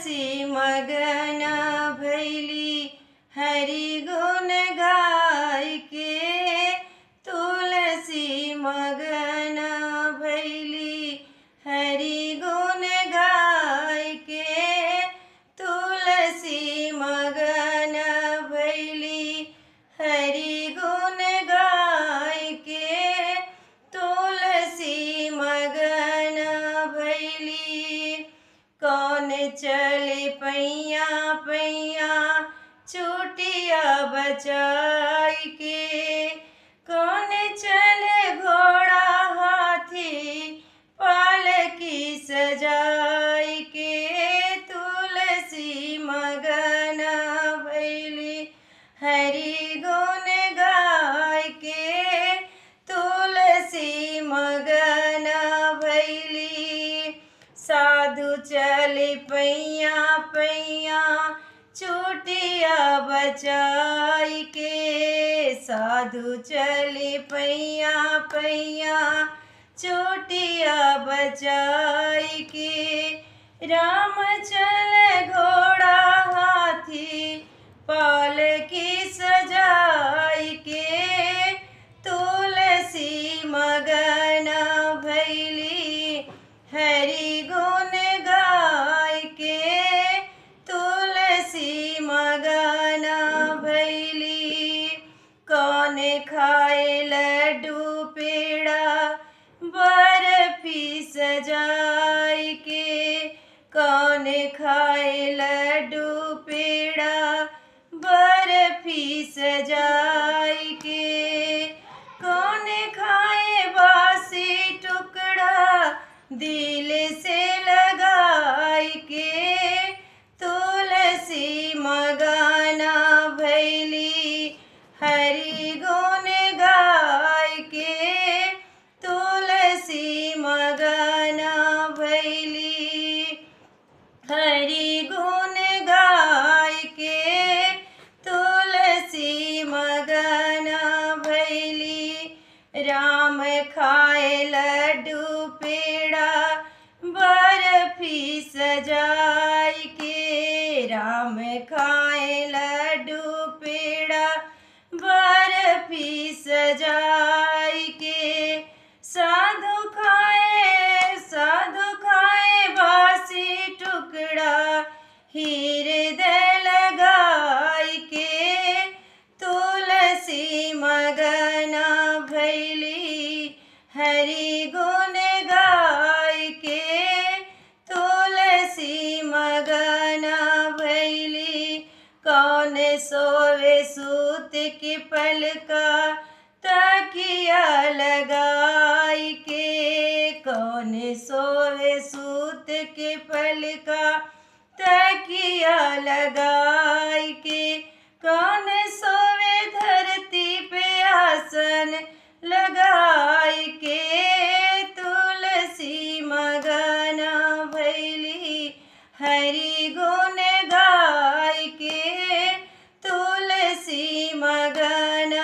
तुलसी मगन भैली हरि गुण गाय के। तुलसी मगन भैली हरि गुण गाय के। तुलसी मगन भैली हरि गुण गाय के। तुलसी मगन भैली कौन चले पैया पैया चोटिया बचाई के। कौन चले घोड़ा हाथी पालकी सजाई के। तुलसी मगन भैली हरि गुण गाय के। तुलसी मगन भैली साधु चले पैया पैया चोटिया बचाई के। साधु चले पैया पैया चोटिया बचाई के। राम चले घोड़ा हाथी पालकी सजाई के। तुलसी मगन भैली हरि गुण गाय के। तुलसी मगन भैली कौन खाए लड्डू पेड़ा बर्फी सजाई के। कौन खाए लड्डू पेड़ा बर्फी सजाई के। कौन खाए बासी टुकड़ा दिल से लगाई के। तुलसी मगन भैली हरि गुण गाय के। तुलसी मगन भैली हरि गुण गाय के। तुलसी मगन भैली राम खाए लड्डू पेड़ा बर्फी सजाई के। राम खाए लड्डू पेड़ा बर्फी सजाई के। साधु खाए बासी टुकड़ा हृदय लगाई के। तुलसी मगन भैली हरि गुण गाय के। तुलसी मगन भैली कौन सोवे सूत की पलका तकिया लगाई के। कौन सोवे सूत के पलका तकिया लगा